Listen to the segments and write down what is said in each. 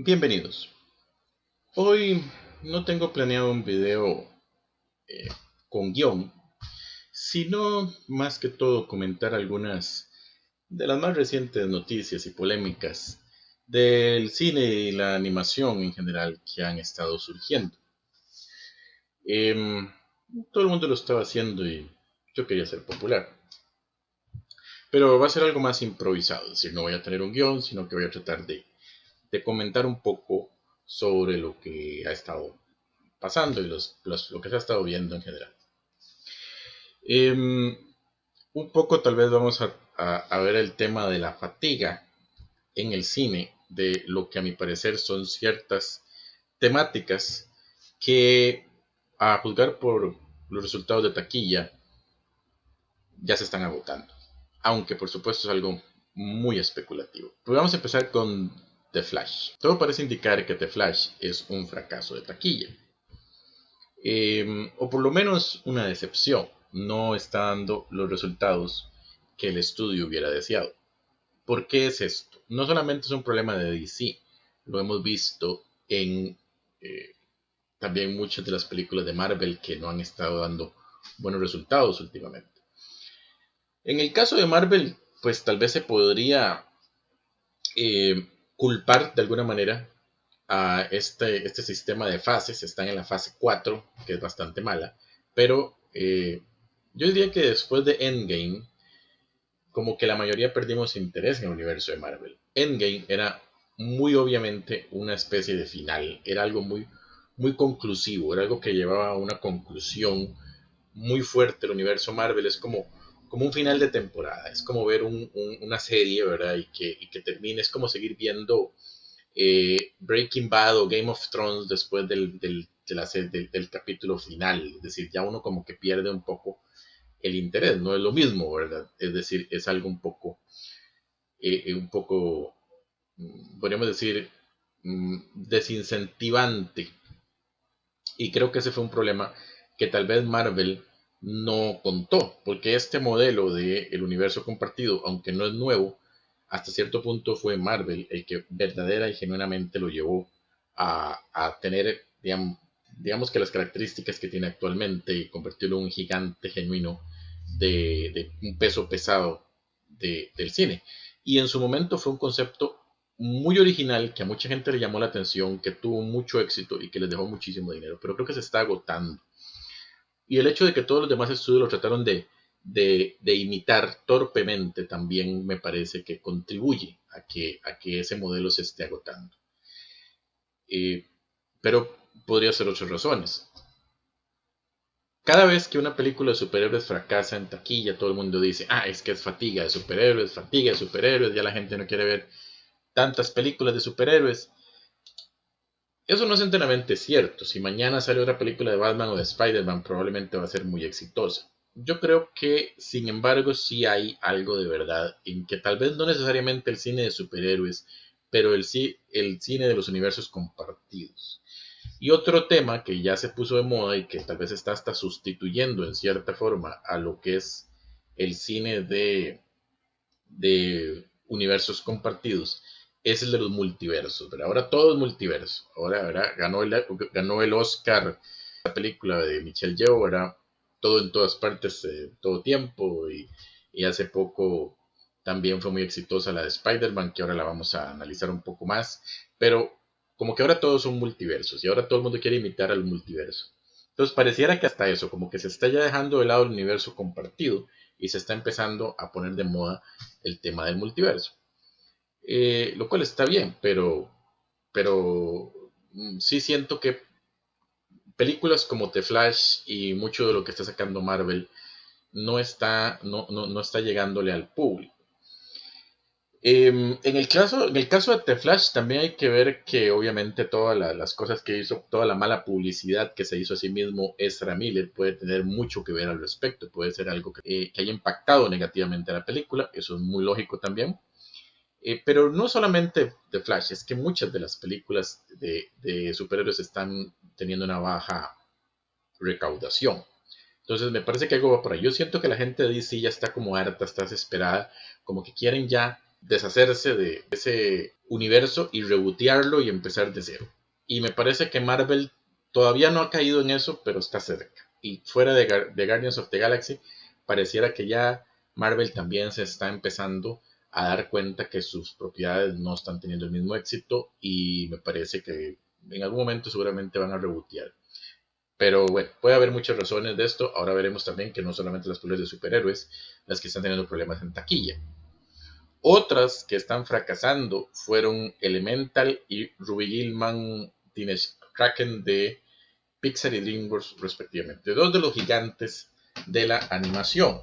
Bienvenidos. Hoy no tengo planeado un video eh, con guión, sino más que todo comentar algunas de las más recientes noticias y polémicas del cine y la animación en general que han estado surgiendo. Em, Todo el mundo lo estaba haciendo y yo quería ser popular, pero va a ser algo más improvisado, es decir, no voy a tener un guión, sino que voy a tratar de comentar un poco sobre lo que ha estado pasando y lo que se ha estado viendo en general. Em, un poco tal vez vamos a ver el tema de la fatiga en el cine, de lo que a mi parecer son ciertas temáticas que a juzgar por los resultados de taquilla ya se están agotando, aunque por supuesto es algo muy especulativo. Pero vamos a empezar con The Flash. Todo parece indicar que The Flash es un fracaso de taquilla. O por lo menos una decepción. No está dando los resultados que el estudio hubiera deseado. ¿Por qué es esto? No solamente es un problema de DC, lo hemos visto en eh, también muchas de las películas de Marvel que no han estado dando buenos resultados últimamente. En el caso de Marvel, pues tal vez se podría culpar de alguna manera a este sistema de fases. Están en la fase 4, que es bastante mala, pero yo diría que después de Endgame, como que la mayoría perdimos interés en el universo de Marvel. Endgame era muy obviamente una especie de final, era algo muy conclusivo, era algo que llevaba a una conclusión muy fuerte. El universo Marvel es como un final de temporada, es como ver una serie, ¿verdad? Y que termine, es como seguir viendo Breaking Bad o Game of Thrones después del capítulo final. Es decir, ya uno como que pierde un poco el interés, no es lo mismo, ¿verdad? Es decir, es algo un poco, podríamos decir, desincentivante. Y creo que ese fue un problema que tal vez Marvel no contó, porque este modelo del universo compartido, aunque no es nuevo, hasta cierto punto fue Marvel el que verdadera y genuinamente lo llevó a tener, digamos que las características que tiene actualmente y convertirlo en un gigante genuino de un peso pesado del cine. Y en su momento fue un concepto muy original que a mucha gente le llamó la atención, que tuvo mucho éxito y que les dejó muchísimo dinero, pero creo que se está agotando. Y el hecho de que todos los demás estudios lo trataron de imitar torpemente también me parece que contribuye a que ese modelo se esté agotando. Eh, pero podría ser otras razones. Cada vez que una película de superhéroes fracasa en taquilla, todo el mundo dice, es que es fatiga de superhéroes, ya la gente no quiere ver tantas películas de superhéroes. Eso no es enteramente cierto. Si mañana sale otra película de Batman o de Spider-Man, probablemente va a ser muy exitosa. Yo creo que, sin embargo, sí hay algo de verdad en que tal vez no necesariamente el cine de superhéroes, pero el cine de los universos compartidos. Y otro tema que ya se puso de moda y que tal vez está hasta sustituyendo en cierta forma a lo que es el cine de universos compartidos es el de los multiversos, ¿verdad? Ahora todo es multiverso. Ahora, ¿verdad? Ganó el Oscar la película de Michelle Yeoh, ¿verdad? Todo en todas partes, todo tiempo. Y hace poco también fue muy exitosa la de Spider-Man, que ahora la vamos a analizar un poco más. Pero como que ahora todos son multiversos y ahora todo el mundo quiere imitar al multiverso. Entonces pareciera que hasta eso, como que se está ya dejando de lado el universo compartido y se está empezando a poner de moda el tema del multiverso. Lo cual está bien, pero sí siento que películas como The Flash y mucho de lo que está sacando Marvel no está llegándole al público. En el caso de The Flash también hay que ver que obviamente todas las cosas que hizo, toda la mala publicidad que se hizo a sí mismo Ezra Miller puede tener mucho que ver al respecto, puede ser algo que haya impactado negativamente a la película, eso es muy lógico también. Pero no solamente The Flash, es que muchas de las películas de superhéroes están teniendo una baja recaudación. Entonces me parece que algo va por ahí. Yo siento que la gente de DC ya está como harta, está desesperada, como que quieren ya deshacerse de ese universo y rebotearlo y empezar de cero. Y me parece que Marvel todavía no ha caído en eso, pero está cerca. Y fuera de Guardians of the Galaxy, pareciera que ya Marvel también se está empezando a dar cuenta que sus propiedades no están teniendo el mismo éxito y me parece que en algún momento seguramente van a rebotear. Pero bueno, puede haber muchas razones de esto. Ahora veremos también que no solamente las películas de superhéroes las que están teniendo problemas en taquilla. Otras que están fracasando fueron Elemental y Ruby Gillman Teenage Kraken de Pixar y DreamWorks respectivamente. Dos de los gigantes de la animación.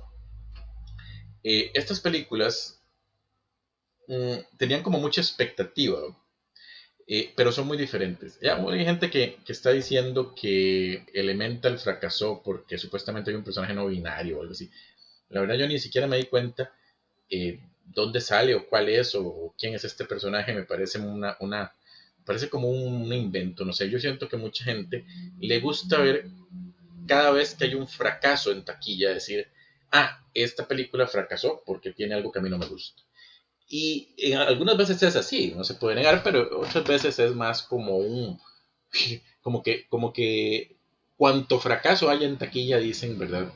Estas películas tenían como mucha expectativa, pero son muy diferentes. Ya hay gente que está diciendo que Elemental fracasó porque supuestamente hay un personaje no binario o algo así. La verdad yo ni siquiera me di cuenta dónde sale o cuál es o quién es este personaje. Me parece parece como un invento. No sé, yo siento que mucha gente le gusta ver cada vez que hay un fracaso en taquilla, decir, esta película fracasó porque tiene algo que a mí no me gusta. Y algunas veces es así, no se puede negar, pero otras veces es más como como que cuanto fracaso haya en taquilla dicen, ¿verdad?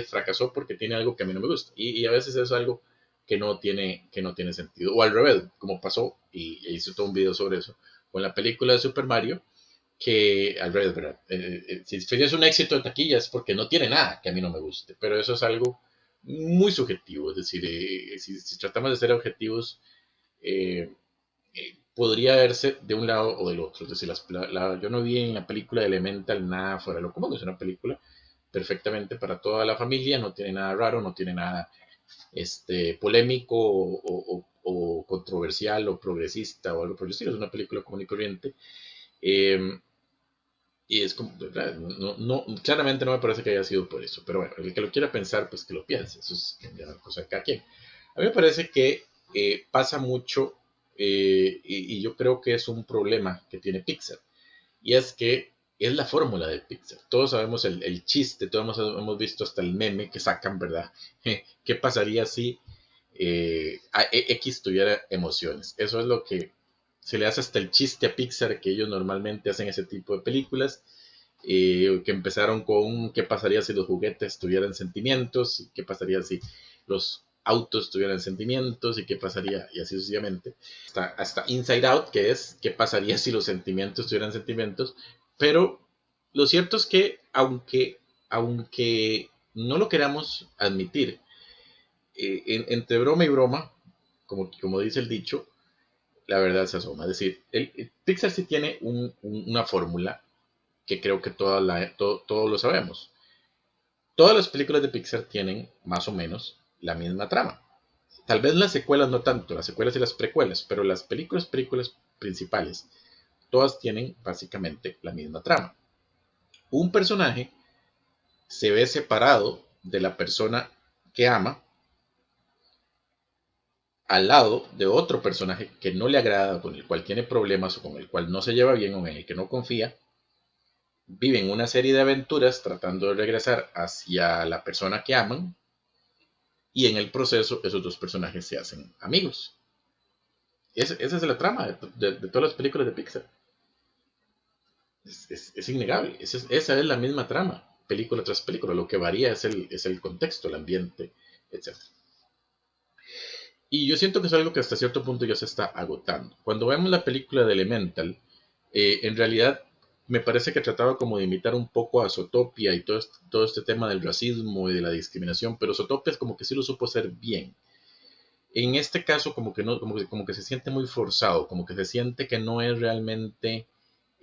Fracasó porque tiene algo que a mí no me gusta. Y a veces es algo que no tiene sentido. O al revés, como pasó, y hice todo un video sobre eso, con la película de Super Mario, que al revés, ¿verdad? Si es un éxito de taquilla es porque no tiene nada que a mí no me guste, pero eso es algo muy subjetivo, es decir, si tratamos de ser objetivos, eh, podría verse de un lado o del otro, es decir, yo no vi en la película de Elemental nada fuera de lo común, es una película perfectamente para toda la familia, no tiene nada raro, no tiene nada polémico o controversial o progresista o algo por el estilo, es una película común y corriente. Eh, y es como, claramente no me parece que haya sido por eso, pero bueno, el que lo quiera pensar, pues que lo piense, eso es una cosa de cada quien. A mí me parece que pasa mucho y yo creo que es un problema que tiene Pixar, y es que es la fórmula de Pixar. Todos sabemos el chiste, todos hemos visto hasta el meme que sacan, ¿verdad? ¿Qué pasaría si X tuviera emociones? Eso es lo que se le hace hasta el chiste a Pixar, que ellos normalmente hacen ese tipo de películas, que empezaron con qué pasaría si los juguetes tuvieran sentimientos, y qué pasaría si los autos tuvieran sentimientos, y qué pasaría, y así sucesivamente. Hasta Inside Out, que es qué pasaría si los sentimientos tuvieran sentimientos, pero lo cierto es que aunque no lo queramos admitir, entre broma y broma, como dice el dicho, la verdad se asoma. Es decir, el Pixar sí tiene una fórmula que creo que todos lo sabemos. Todas las películas de Pixar tienen más o menos la misma trama. Tal vez las secuelas no tanto, las secuelas y las precuelas, pero las películas principales, todas tienen básicamente la misma trama. Un personaje se ve separado de la persona que ama al lado de otro personaje que no le agrada, con el cual tiene problemas o con el cual no se lleva bien o en el que no confía, viven una serie de aventuras tratando de regresar hacia la persona que aman y en el proceso esos dos personajes se hacen amigos. Esa es la trama de todas las películas de Pixar. Es innegable, esa es la misma trama, película tras película. Lo que varía es el contexto, el ambiente, etc. Y yo siento que es algo que hasta cierto punto ya se está agotando. Cuando vemos la película de Elemental, en realidad me parece que trataba como de imitar un poco a Zootopia y todo este tema del racismo y de la discriminación, pero Zootopia es como que sí lo supo hacer bien. En este caso como que no, como que se siente muy forzado, como que se siente que no es realmente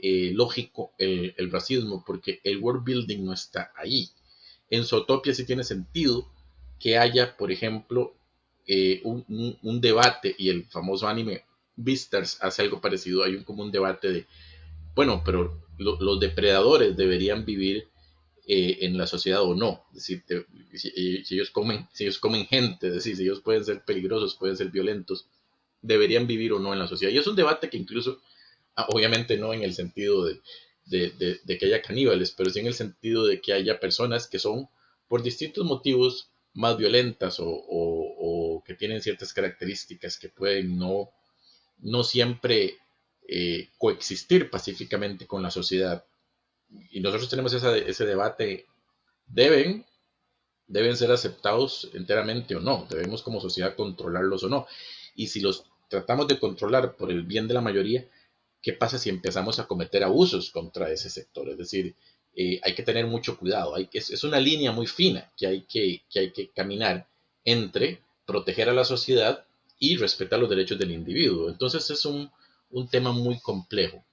lógico el racismo, porque el world building no está ahí. En Zootopia sí tiene sentido que haya, por ejemplo, un debate, y el famoso anime Beastars hace algo parecido. Hay como un debate de, bueno, pero los depredadores deberían vivir en la sociedad o no. Es decir, si ellos comen gente, es decir, si ellos pueden ser peligrosos, pueden ser violentos, deberían vivir o no en la sociedad. Y es un debate que incluso, obviamente no en el sentido de que haya caníbales, pero sí en el sentido de que haya personas que son, por distintos motivos, más violentas o que tienen ciertas características que pueden no siempre coexistir pacíficamente con la sociedad. Y nosotros tenemos ese debate, ¿deben, deben ser aceptados enteramente o no? ¿Debemos como sociedad controlarlos o no? Y si los tratamos de controlar por el bien de la mayoría, ¿qué pasa si empezamos a cometer abusos contra ese sector? Es decir, hay que tener mucho cuidado. Es una línea muy fina que hay que caminar entre proteger a la sociedad y respetar los derechos del individuo. Entonces es un tema muy complejo.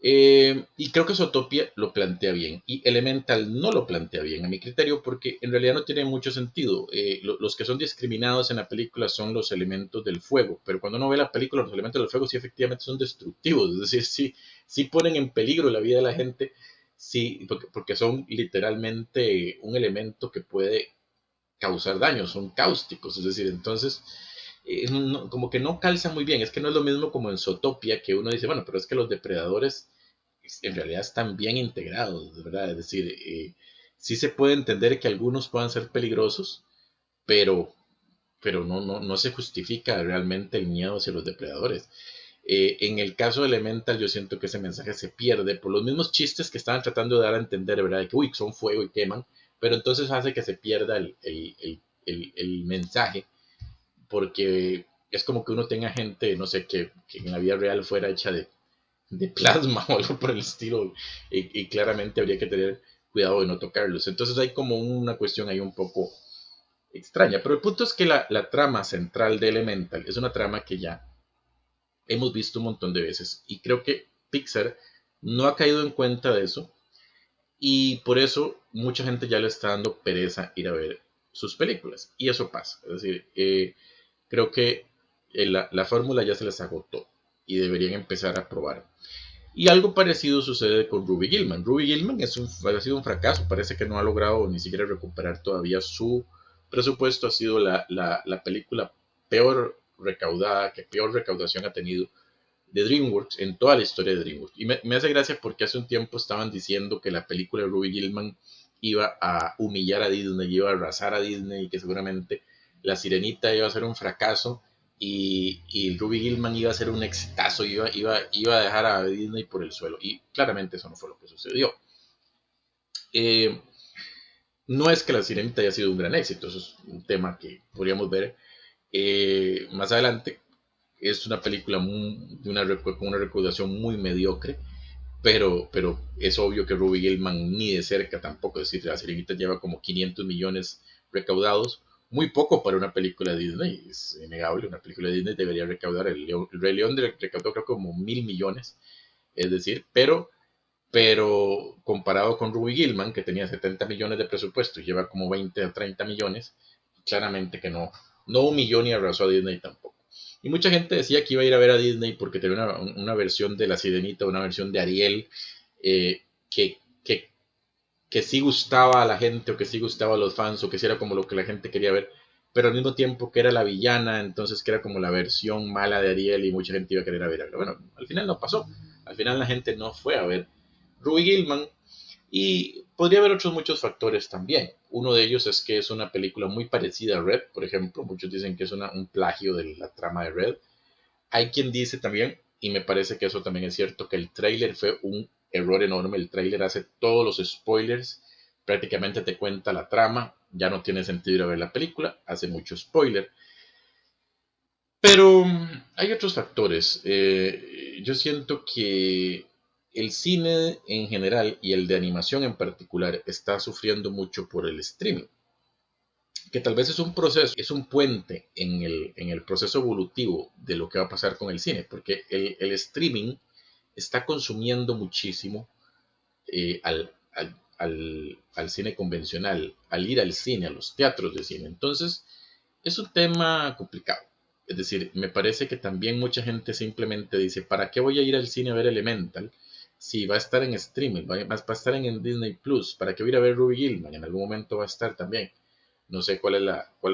Y creo que Zootopia lo plantea bien y Elemental no lo plantea bien a mi criterio porque en realidad no tiene mucho sentido. Los que son discriminados en la película son los elementos del fuego, pero cuando uno ve la película los elementos del fuego sí efectivamente son destructivos, es decir, sí ponen en peligro la vida de la gente, sí, porque son literalmente un elemento que puede causar daño, son cáusticos, es decir, entonces como que no calza muy bien, es que no es lo mismo como en Zootopia que uno dice, bueno, pero es que los depredadores en realidad están bien integrados, ¿verdad? Es decir, sí se puede entender que algunos puedan ser peligrosos, pero, pero no se justifica realmente el miedo hacia los depredadores. En el caso de Elemental, yo siento que ese mensaje se pierde por los mismos chistes que estaban tratando de dar a entender, ¿verdad? De que, uy, son fuego y queman, pero entonces hace que se pierda el mensaje, porque es como que uno tenga gente, no sé, que en la vida real fuera hecha de plasma o algo por el estilo, y claramente habría que tener cuidado de no tocarlos. Entonces hay como una cuestión ahí un poco extraña, pero el punto es que la trama central de Elemental es una trama que ya hemos visto un montón de veces y creo que Pixar no ha caído en cuenta de eso y por eso mucha gente ya le está dando pereza ir a ver sus películas y eso pasa. Es decir, creo que la fórmula ya se les agotó y deberían empezar a probar. Y algo parecido sucede con Ruby Gillman. Ruby Gillman ha sido un fracaso, parece que no ha logrado ni siquiera recuperar todavía su presupuesto. Ha sido la película peor recaudada, que peor recaudación ha tenido de DreamWorks en toda la historia de DreamWorks. Y me hace gracia porque hace un tiempo estaban diciendo que la película de Ruby Gillman iba a humillar a Disney, iba a arrasar a Disney y que seguramente La Sirenita iba a ser un fracaso y Ruby Gillman iba a ser un exitazo, iba a dejar a Disney por el suelo. Y claramente eso no fue lo que sucedió. Eh, no es que La Sirenita haya sido un gran éxito, eso es un tema que podríamos ver más adelante. Es una película con una recaudación muy mediocre, pero es obvio que Ruby Gillman ni de cerca tampoco, es decir, La Sirenita lleva como 500 millones recaudados, muy poco para una película de Disney, es innegable, una película de Disney debería recaudar, el Rey León recaudó creo como 1.000 millones, es decir, pero comparado con Ruby Gillman, que tenía 70 millones de presupuesto y lleva como 20 o 30 millones, claramente que no humilló ni arrasó a Disney tampoco. Y mucha gente decía que iba a ir a ver a Disney porque tenía una versión de La Sirenita, una versión de Ariel, eh, que, que, que sí gustaba a la gente o que sí gustaba a los fans o que sí era como lo que la gente quería ver, pero al mismo tiempo que era la villana, entonces que era como la versión mala de Ariel y mucha gente iba a querer a ver. Pero bueno, al final no pasó. Al final la gente no fue a ver Ruby Gillman y podría haber otros muchos factores también. Uno de ellos es que es una película muy parecida a Red, por ejemplo. Muchos dicen que es un plagio de la trama de Red. Hay quien dice también, y me parece que eso también es cierto, que el tráiler fue un error enorme. El tráiler hace todos los spoilers, prácticamente te cuenta la trama, ya no tiene sentido ir a ver la película, hace mucho spoiler. Pero hay otros factores. Yo siento que el cine en general y el de animación en particular está sufriendo mucho por el streaming, que tal vez es un proceso, es un puente en el proceso evolutivo de lo que va a pasar con el cine, porque el streaming está consumiendo muchísimo al cine convencional, al ir al cine, a los teatros de cine. Entonces, es un tema complicado. Es decir, me parece que también mucha gente simplemente dice, ¿para qué voy a ir al cine a ver Elemental? Si va a estar en streaming, va a estar en Disney Plus, ¿para qué voy a ir a ver Ruby Gillman? En algún momento va a estar también. No sé cuál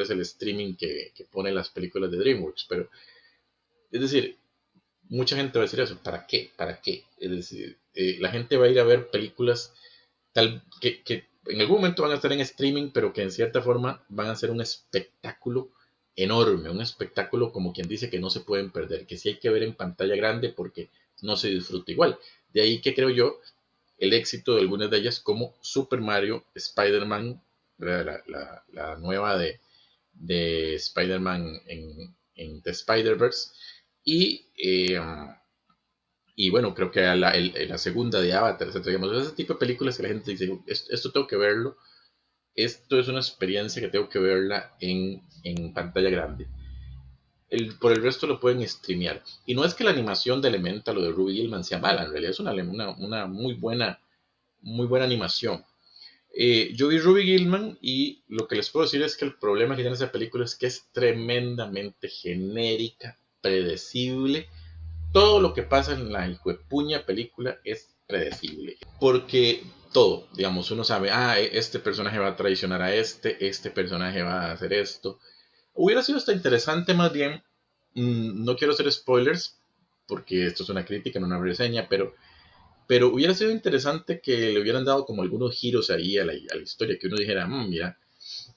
es el streaming que pone las películas de DreamWorks, pero es decir, mucha gente va a decir eso, ¿para qué? ¿Para qué? Es decir, la gente va a ir a ver películas en algún momento van a estar en streaming, pero que en cierta forma van a ser un espectáculo enorme, un espectáculo como quien dice que no se pueden perder, que sí hay que ver en pantalla grande porque no se disfruta igual. De ahí que creo yo el éxito de algunas de ellas como Super Mario, Spider-Man, la nueva de Spider-Man en The Spider-Verse y, y bueno, creo que la segunda de Avatar, etc. Digamos, ese tipo de películas que la gente dice, esto tengo que verlo, esto es una experiencia que tengo que verla en pantalla grande. Por el resto lo pueden streamear. Y no es que la animación de Elemental o de Ruby Gillman sea mala, en realidad es una muy buena animación. Yo vi Ruby Gillman y lo que les puedo decir es que el problema que tiene esa película es que es tremendamente genérica, predecible. Todo lo que pasa en la hijuepuña película es predecible. Porque todo, digamos, uno sabe, este personaje va a traicionar a este personaje va a hacer esto. Hubiera sido hasta interesante más bien, no quiero hacer spoilers, porque esto es una crítica, no una reseña, pero hubiera sido interesante que le hubieran dado como algunos giros ahí a la historia, que uno dijera, mira,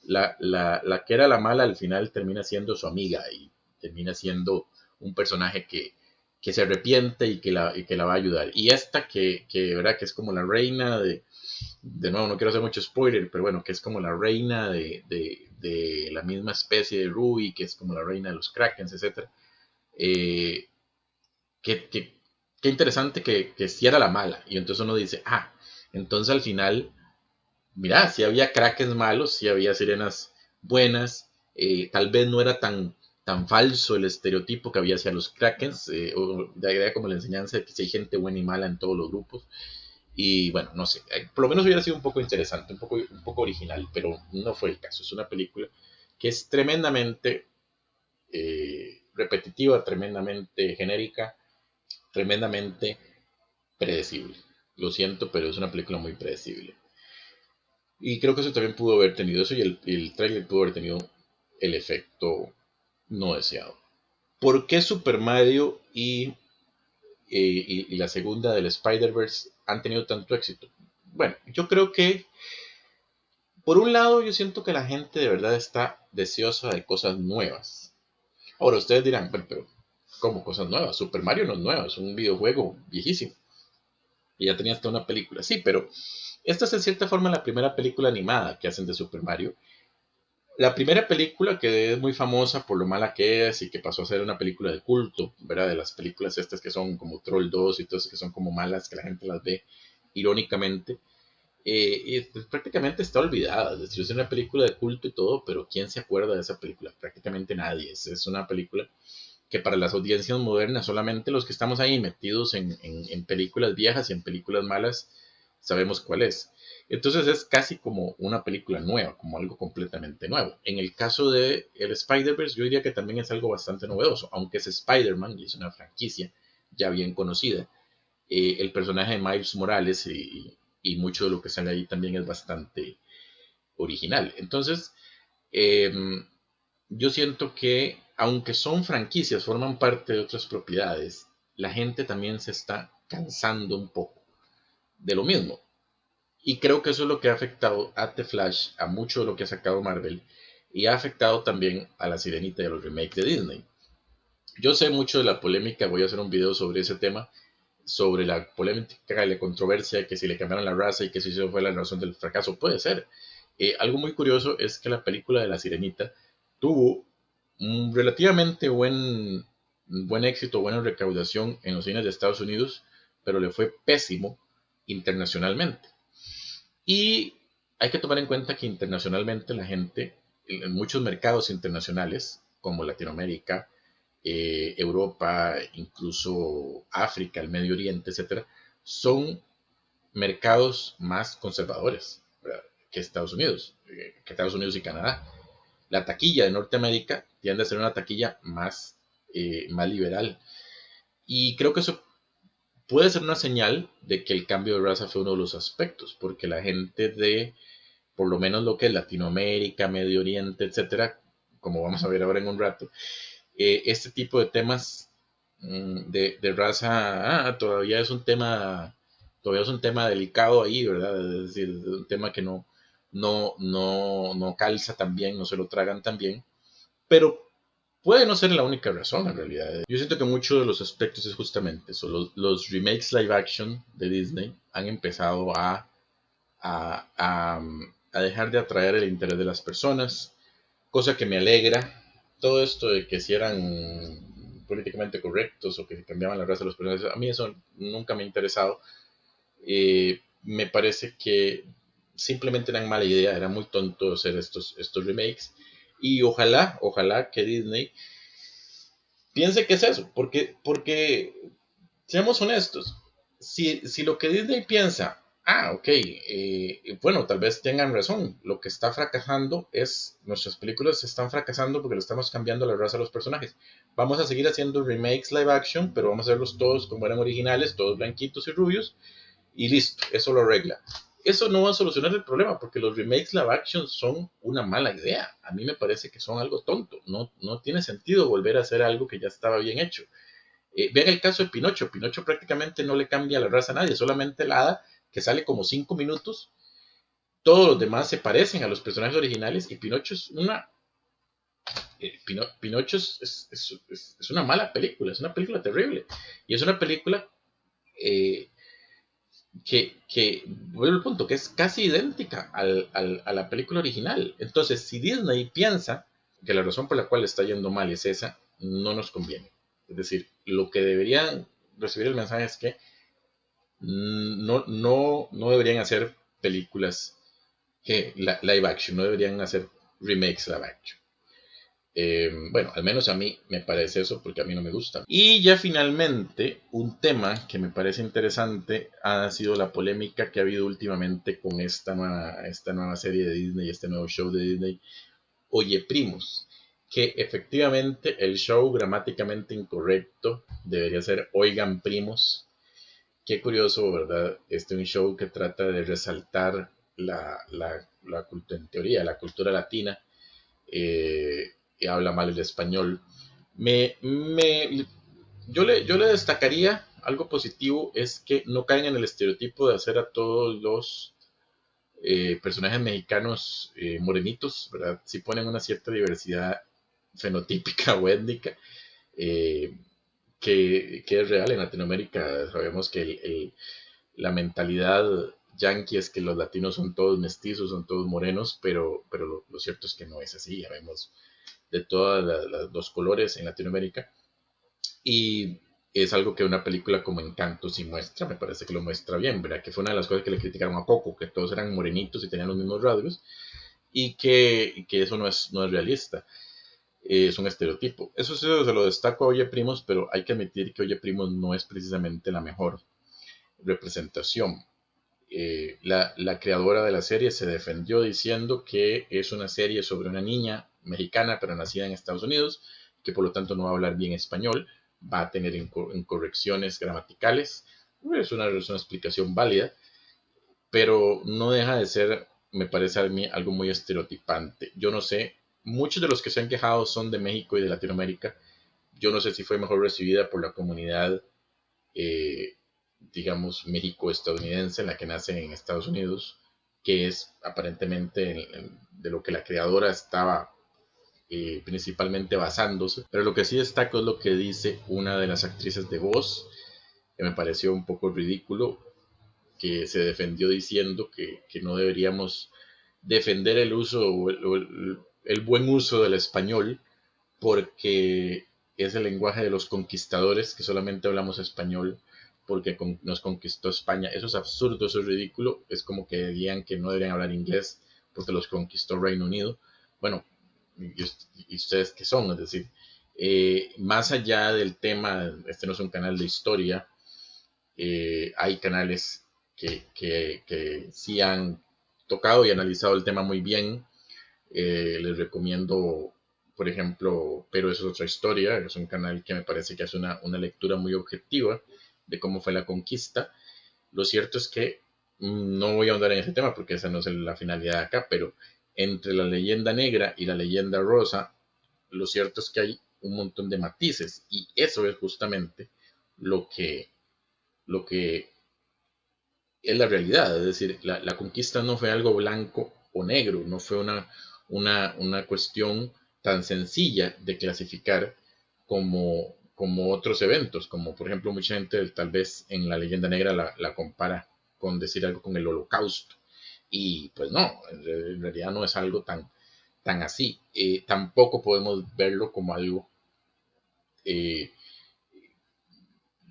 la que era la mala al final termina siendo su amiga y termina siendo un personaje que se arrepiente y que la va a ayudar. Y esta ¿verdad? Que es como la reina de nuevo, no quiero hacer mucho spoiler, pero bueno, que es como la reina de la misma especie de Ruby, que es como la reina de los Krakens, etcétera. Eh, qué interesante que sí era la mala. Y entonces uno dice, entonces al final, mira, si había Krakens malos, si había sirenas buenas, tal vez no era tan falso el estereotipo que había hacia los Krakens, o de idea como la enseñanza de que si hay gente buena y mala en todos los grupos. Y bueno, no sé, por lo menos hubiera sido un poco interesante, un poco original, pero no fue el caso. Es una película que es tremendamente repetitiva, tremendamente genérica, tremendamente predecible. Lo siento, pero es una película muy predecible. Y creo que eso también pudo haber tenido eso y el trailer pudo haber tenido el efecto no deseado. ¿Por qué Super Mario y la segunda del Spider-Verse han tenido tanto éxito? Bueno, yo creo que por un lado yo siento que la gente de verdad está deseosa de cosas nuevas. Ahora ustedes dirán, pero ¿cómo cosas nuevas? Super Mario no es nuevo, es un videojuego viejísimo. Y ya tenía hasta una película. Sí, pero esta es en cierta forma la primera película animada que hacen de Super Mario. La primera película que es muy famosa por lo mala que es y que pasó a ser una película de culto, ¿verdad? De las películas estas que son como Troll 2 y todas que son como malas, que la gente las ve irónicamente. Y pues, prácticamente está olvidada. Es decir, es una película de culto y todo, pero ¿quién se acuerda de esa película? Prácticamente nadie. Es una película que para las audiencias modernas, solamente los que estamos ahí metidos en películas viejas y en películas malas, sabemos cuál es. Entonces es casi como una película nueva, como algo completamente nuevo. En el caso de el Spider-Verse, yo diría que también es algo bastante novedoso, aunque es Spider-Man y es una franquicia ya bien conocida. El personaje de Miles Morales y mucho de lo que sale ahí también es bastante original. Entonces, eh, yo siento que, aunque son franquicias, forman parte de otras propiedades, la gente también se está cansando un poco de lo mismo. Y creo que eso es lo que ha afectado a The Flash, a mucho de lo que ha sacado Marvel, y ha afectado también a La Sirenita y a los remakes de Disney. Yo sé mucho de la polémica, voy a hacer un video sobre ese tema, sobre la polémica y la controversia, que si le cambiaron la raza y que si eso fue la razón del fracaso, puede ser. Algo muy curioso es que la película de La Sirenita tuvo un relativamente buen éxito, buena recaudación en los cines de Estados Unidos, pero le fue pésimo internacionalmente. Y hay que tomar en cuenta que internacionalmente la gente, en muchos mercados internacionales, como Latinoamérica, Europa, incluso África, el Medio Oriente, etcétera, son mercados más conservadores, ¿verdad? Que Estados Unidos y Canadá. La taquilla de Norteamérica tiende a ser una taquilla más liberal. Y creo que eso puede ser una señal de que el cambio de raza fue uno de los aspectos, porque la gente de, por lo menos lo que es Latinoamérica, Medio Oriente, etcétera, como vamos a ver ahora en un rato, este tipo de temas de raza todavía es un tema delicado ahí, ¿verdad? Es decir, un tema que no calza tan bien, no se lo tragan tan bien, pero puede no ser la única razón en realidad. Yo siento que muchos de los aspectos es justamente eso. Los remakes live action de Disney han empezado a dejar de atraer el interés de las personas, cosa que me alegra. Todo esto de que si eran políticamente correctos o que se cambiaban la raza de los personajes, a mí eso nunca me ha interesado. Me parece que simplemente eran mala idea, era muy tonto hacer estos remakes. Y ojalá que Disney piense que es eso, porque seamos honestos, si lo que Disney piensa, ok, bueno, tal vez tengan razón, lo que está fracasando es, nuestras películas están fracasando porque le estamos cambiando la raza a los personajes. Vamos a seguir haciendo remakes live action, pero vamos a hacerlos todos como eran originales, todos blanquitos y rubios, y listo, eso lo arregla. Eso no va a solucionar el problema porque los remakes live action son una mala idea. A mí me parece que son algo tonto. No tiene sentido volver a hacer algo que ya estaba bien hecho. Vean el caso de Pinocho. Pinocho prácticamente no le cambia la raza a nadie, solamente la hada que sale como 5 minutos. Todos los demás se parecen a los personajes originales y Pinocho es una. Pinocho es una mala película, es una película terrible. Y es una película eh, vuelvo al punto, que es casi idéntica a la película original. Entonces, si Disney piensa que la razón por la cual está yendo mal es esa, no nos conviene. Es decir, lo que deberían recibir el mensaje es que no deberían hacer películas live action, no deberían hacer remakes live action. Bueno, al menos a mí me parece eso porque a mí no me gusta. Y ya finalmente, un tema que me parece interesante ha sido la polémica que ha habido últimamente con esta nueva serie de Disney, este nuevo show de Disney, Oye Primos, que efectivamente el show gramáticamente incorrecto debería ser Oigan Primos. Qué curioso, ¿verdad? Un show que trata de resaltar en teoría, la cultura latina, y habla mal el español. Me, me, yo le destacaría algo positivo, es que no caen en el estereotipo de hacer a todos los personajes mexicanos morenitos, ¿verdad? Si ponen una cierta diversidad fenotípica o étnica, eh, que es real en Latinoamérica. Sabemos que la mentalidad yanqui es que los latinos son todos mestizos, son todos morenos, pero lo cierto es que no es así. Ya vemos de todos los colores en Latinoamérica. Y es algo que una película como Encanto sí muestra, me parece que lo muestra bien, ¿verdad? Que fue una de las cosas que le criticaron a Coco, que todos eran morenitos y tenían los mismos rasgos, y que eso no es realista, es un estereotipo. Eso sí se lo destaco a Oye Primos, pero hay que admitir que Oye Primos no es precisamente la mejor representación. La creadora de la serie se defendió diciendo que es una serie sobre una niña mexicana pero nacida en Estados Unidos, que por lo tanto no va a hablar bien español, va a tener incorrecciones gramaticales. Es una explicación válida, pero no deja de ser, me parece a mí, algo muy estereotipante. Yo no sé, muchos de los que se han quejado son de México y de Latinoamérica. Yo no sé si fue mejor recibida por la comunidad eh, digamos, México-estadounidense, en la que nace en Estados Unidos, que es aparentemente de lo que la creadora estaba principalmente basándose. Pero lo que sí destaco es lo que dice una de las actrices de voz, que me pareció un poco ridículo, que se defendió diciendo que no deberíamos defender el uso o el buen uso del español porque es el lenguaje de los conquistadores, que solamente hablamos español porque nos conquistó España. Eso es absurdo, eso es ridículo. Es como que dirían que no deberían hablar inglés porque los conquistó Reino Unido. Bueno, ¿y ustedes qué son? Es decir, más allá del tema, este no es un canal de historia, hay canales que sí han tocado y analizado el tema muy bien. Les recomiendo, por ejemplo, Pero eso es otra historia. Es un canal que me parece que hace una lectura muy objetiva de cómo fue la conquista. Lo cierto es que no voy a ahondar en ese tema porque esa no es la finalidad de acá, pero entre la leyenda negra y la leyenda rosa, lo cierto es que hay un montón de matices y eso es justamente lo que es la realidad. Es decir, la conquista no fue algo blanco o negro, no fue una cuestión tan sencilla de clasificar como otros eventos, como por ejemplo mucha gente tal vez en la leyenda negra la compara con decir algo con el holocausto. Y pues no, en realidad no es algo tan así. Tampoco podemos verlo como algo eh,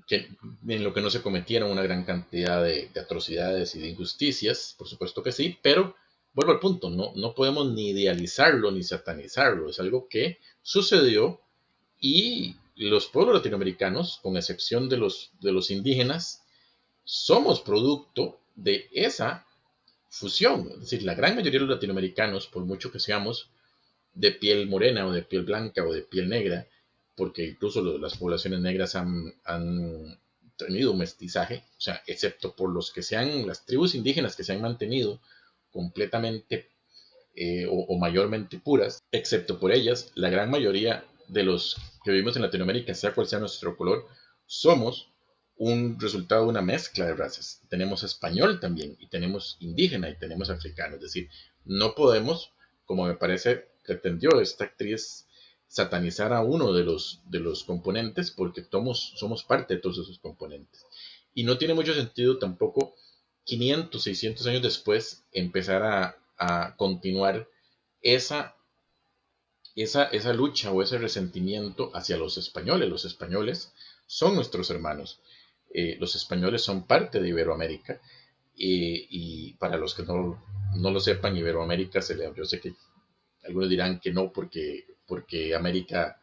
que, en lo que no se cometieron una gran cantidad de atrocidades y de injusticias, por supuesto que sí, pero vuelvo al punto, no podemos ni idealizarlo ni satanizarlo, es algo que sucedió y los pueblos latinoamericanos, con excepción de los indígenas, somos producto de esa fusión. Es decir, la gran mayoría de los latinoamericanos, por mucho que seamos de piel morena o de piel blanca o de piel negra, porque incluso las poblaciones negras han tenido un mestizaje, o sea, excepto por las tribus indígenas que se han mantenido completamente o mayormente puras, excepto por ellas, la gran mayoría de los que vivimos en Latinoamérica, sea cual sea nuestro color, somos un resultado de una mezcla de razas. Tenemos español también, y tenemos indígena, y tenemos africano. Es decir, no podemos, como me parece pretendió esta actriz, satanizar a uno de los componentes, porque somos parte de todos esos componentes. Y no tiene mucho sentido tampoco 500, 600 años después empezar a continuar esa, esa lucha o ese resentimiento hacia los españoles. Los españoles son nuestros hermanos. Los españoles son parte de Iberoamérica. Y para los que no lo sepan, Iberoamérica yo sé que algunos dirán que no porque América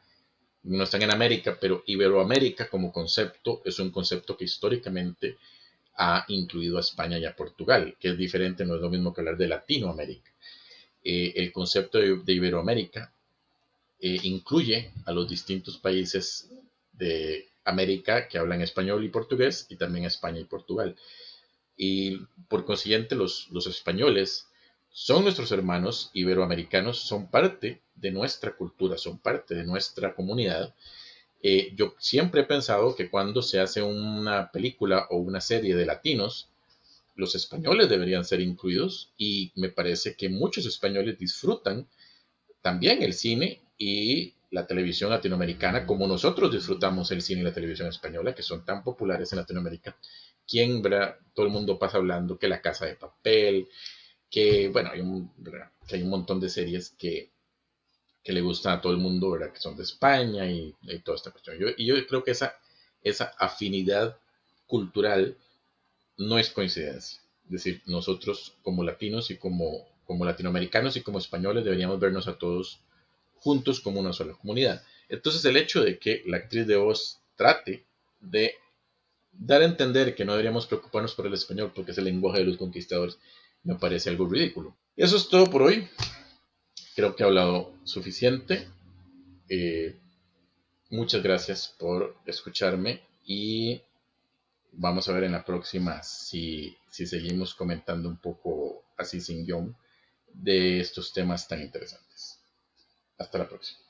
no están en América, pero Iberoamérica como concepto es un concepto que históricamente ha incluido a España y a Portugal, que es diferente, no es lo mismo que hablar de Latinoamérica. El concepto de Iberoamérica incluye a los distintos países de América que hablan español y portugués, y también a España y Portugal. Y por consiguiente los españoles son nuestros hermanos iberoamericanos, son parte de nuestra cultura, son parte de nuestra comunidad. Yo siempre he pensado que cuando se hace una película o una serie de latinos, los españoles deberían ser incluidos, y me parece que muchos españoles disfrutan también el cine y la televisión latinoamericana como nosotros disfrutamos el cine y la televisión española, que son tan populares en Latinoamérica. ¿Quién, verdad? Todo el mundo pasa hablando que La Casa de Papel, que bueno, que hay un montón de series que le gustan a todo el mundo, ¿verdad? Que son de España y toda esta cuestión. Yo creo que esa afinidad cultural no es coincidencia. Es decir, nosotros como latinos y como latinoamericanos y como españoles deberíamos vernos a todos juntos como una sola comunidad. Entonces el hecho de que la actriz de Oz trate de dar a entender que no deberíamos preocuparnos por el español porque es el lenguaje de los conquistadores me parece algo ridículo. Eso es todo por hoy. Creo que he hablado suficiente. Eh, Muchas gracias por escucharme, y vamos a ver en la próxima si seguimos comentando un poco así sin guión de estos temas tan interesantes. Hasta la próxima.